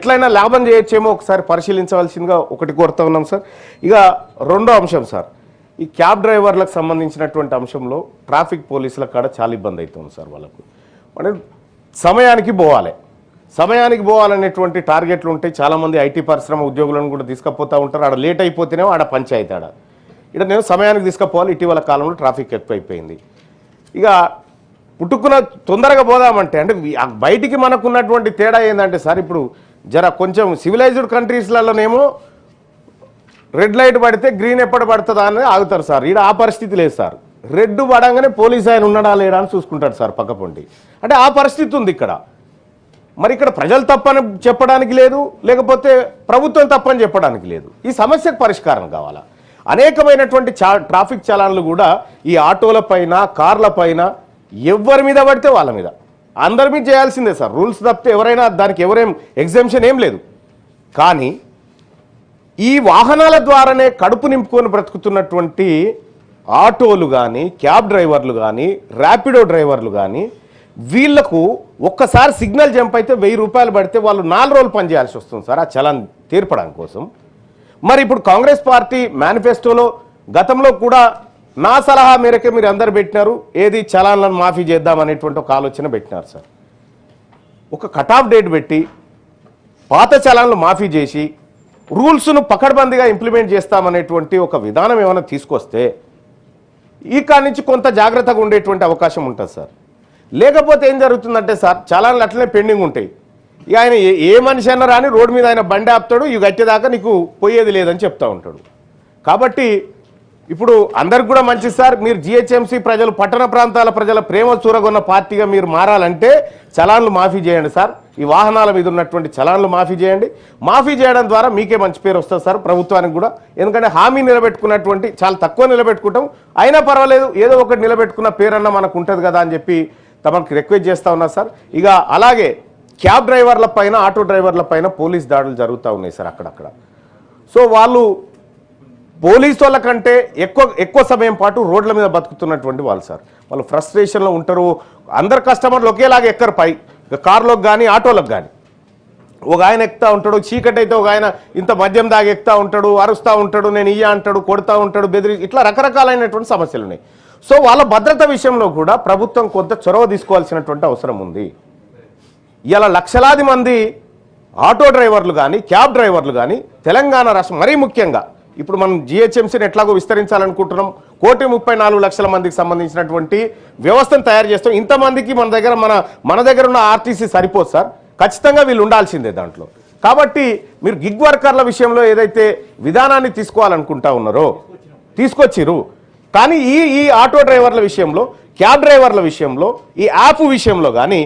ఎట్లయినా లాభం చేయొచ్చేమో ఒకసారి పరిశీలించవలసిందిగా ఒకటి కోరుతా ఉన్నాం సార్. ఇక రెండో అంశం సార్, ఈ క్యాబ్ డ్రైవర్లకు సంబంధించినటువంటి అంశంలో ట్రాఫిక్ పోలీసుల కాడ చాలా ఇబ్బంది అవుతుంది సార్. వాళ్ళకు అంటే సమయానికి పోవాలనేటువంటి టార్గెట్లు ఉంటాయి. చాలామంది ఐటీ పరిశ్రమ ఉద్యోగులను కూడా తీసుకుపోతూ ఉంటారు. ఆడ లేట్ అయిపోతేనే ఆడ పంచాయతీ ఆడ ఇక్కడ నేను సమయానికి తీసుకుపోవాలి. ఇటీవల కాలంలో ట్రాఫిక్ ఎక్కువైపోయింది. ఇక పుట్టుకున్న తొందరగా పోదామంటే అంటే బయటికి మనకు ఉన్నటువంటి తేడా ఏంటంటే సార్, ఇప్పుడు కొంచెం సివిలైజ్డ్ కంట్రీస్లలోనేమో రెడ్ లైట్ పడితే గ్రీన్ ఎప్పుడు పడుతుందా అని ఆగుతారు సార్. ఇక్కడ ఆ పరిస్థితి లేదు సార్. రెడ్ పడంగానే పోలీసు ఆయన ఉన్నాడా లేడా అని చూసుకుంటాడు సార్ పక్కపొంటి. అంటే ఆ పరిస్థితి ఉంది ఇక్కడ. మరి ఇక్కడ ప్రజలు తప్పని చెప్పడానికి లేదు, లేకపోతే ప్రభుత్వం తప్పని చెప్పడానికి లేదు. ఈ సమస్యకు పరిష్కారం కావాలా. అనేకమైనటువంటి ట్రాఫిక్ చలాన్లు కూడా ఈ ఆటోల పైన, కార్ల పైన ఎవరి మీద పడితే వాళ్ళ మీద అందరి మీద చేయాల్సిందే సార్. రూల్స్ తప్పితే ఎవరైనా దానికి ఎవరేం ఎగ్జామ్షన్ ఏం లేదు. కానీ ఈ వాహనాల ద్వారానే కడుపు నింపుకొని బ్రతుకుతున్నటువంటి ఆటోలు కానీ, క్యాబ్ డ్రైవర్లు కానీ, ర్యాపిడో డ్రైవర్లు కానీ వీళ్లకు ఒక్కసారి సిగ్నల్ జంప్ అయితే 1000 రూపాయలు పడితే వాళ్ళు 4 రోజులు పనిచేయాల్సి వస్తుంది సార్ ఆ చలాన్ తీర్పడానికి కోసం. మరి ఇప్పుడు కాంగ్రెస్ పార్టీ మేనిఫెస్టోలో గతంలో కూడా నా సలహా మేరకే మీరు అందరు పెట్టినారు, ఏది చలాన్లను మాఫీ చేద్దామనేటువంటి ఒక ఆలోచన పెట్టినారు సార్. ఒక కట్ ఆఫ్ డేట్ పెట్టి పాత చలాన్లు మాఫీ చేసి రూల్స్ను పకడ్బందీగా ఇంప్లిమెంట్ చేస్తామనేటువంటి ఒక విధానం ఏమైనా తీసుకొస్తే ఈ కాడి నుంచి కొంత జాగ్రత్తగా ఉండేటువంటి అవకాశం ఉంటుంది సార్. లేకపోతే ఏం జరుగుతుందంటే సార్, చలాన్లు అట్లనే పెండింగ్ ఉంటాయి. ఇక ఆయన ఏ మనిషి అన్నా రాని రోడ్డు మీద ఆయన బండి ఆపుతాడు, ఇవి కట్టేదాకా నీకు పోయేది లేదని చెప్తా ఉంటాడు. కాబట్టి ఇప్పుడు అందరికి కూడా మంచిది సార్, మీరు జిహెచ్ఎంసీ ప్రజలు, పట్టణ ప్రాంతాల ప్రజల ప్రేమ చూరగొన్న పార్టీగా మీరు మారాలంటే చలాన్లు మాఫీ చేయండి సార్. ఈ వాహనాల మీద ఉన్నటువంటి చలాన్లు మాఫీ చేయండి. మాఫీ చేయడం ద్వారా మీకే మంచి పేరు వస్తుంది సార్, ప్రభుత్వానికి కూడా. ఎందుకంటే హామీ నిలబెట్టుకున్నటువంటి చాలా తక్కువ నిలబెట్టుకుంటాం, అయినా పర్వాలేదు ఏదో ఒకటి నిలబెట్టుకున్న పేరన్నా మనకు ఉంటుంది కదా అని చెప్పి తమకు రిక్వెస్ట్ చేస్తూ ఉన్నా సార్. ఇక అలాగే క్యాబ్ డ్రైవర్ల పైన, ఆటో డ్రైవర్ల పైన పోలీస్ దాడులు జరుగుతూ ఉన్నాయి సార్ అక్కడక్కడ. సో వాళ్ళు పోలీసు వాళ్ళ కంటే ఎక్కువ సమయం పాటు రోడ్ల మీద బతుకుతున్నటువంటి వాళ్ళు సార్. వాళ్ళు ఫ్రస్ట్రేషన్లో ఉంటారు. అందరు కస్టమర్లు ఒకేలాగా ఎక్కరు పై కార్లోకి కానీ ఆటోలకు కానీ. ఒక ఆయన ఎక్కుతూ ఉంటాడు, చీకటి అయితే ఒక ఆయన ఇంత మద్యం దాగి ఎక్కుతూ ఉంటాడు, అరుస్తూ ఉంటాడు, నేను ఇయ్య అంటాడు, కొడుతూ ఉంటాడు, బెదిరి, ఇట్లా రకరకాలైనటువంటి సమస్యలు ఉన్నాయి. సో వాళ్ళ భద్రత విషయంలో కూడా ప్రభుత్వం కొంత చొరవ తీసుకోవాల్సినటువంటి అవసరం ఉంది. ఇలా లక్షలాది మంది ఆటో డ్రైవర్లు కానీ, క్యాబ్ డ్రైవర్లు కానీ తెలంగాణ రాష్ట్రం, మరీ ముఖ్యంగా ఇప్పుడు మనం జిహెచ్ఎంసీని ఎట్లాగో విస్తరించాలనుకుంటున్నాం. 1,34,00,000 మందికి సంబంధించినటువంటి వ్యవస్థను తయారు చేస్తాం. ఇంతమందికి మన దగ్గర ఉన్న ఆర్టీసీ సరిపోదు సార్, ఖచ్చితంగా వీళ్ళు ఉండాల్సిందే దాంట్లో. కాబట్టి మీరు గిగ్ వర్కర్ల విషయంలో ఏదైతే విధానాన్ని తీసుకోవాలనుకుంటా ఉన్నారో తీసుకొచ్చిరు. కానీ ఈ ఆటో డ్రైవర్ల విషయంలో, క్యాబ్ డ్రైవర్ల విషయంలో, ఈ యాప్ విషయంలో కానీ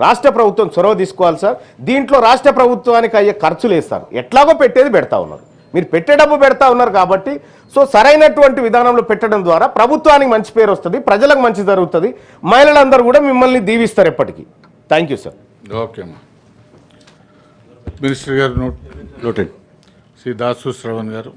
రాష్ట్ర ప్రభుత్వం చొరవ తీసుకోవాలి సార్. దీంట్లో రాష్ట్ర ప్రభుత్వానికి అయ్యే ఖర్చులు వేస్తారు, ఎట్లాగో పెట్టేది పెడతా ఉన్నారు. మీరు పెట్టే డబ్బు పెడతా ఉన్నారు కాబట్టి సో సరైనటువంటి విధానంలో పెట్టడం ద్వారా ప్రభుత్వానికి మంచి పేరు వస్తుంది, ప్రజలకు మంచి జరుగుతుంది, మహిళలందరూ కూడా మిమ్మల్ని దీవిస్తారు ఎప్పటికీ. Thank you sir. ఓకే అమ్మా. మినిస్టర్ గారు నోటెడ్ శ్రీ దాసు శ్రవణ్ గారు.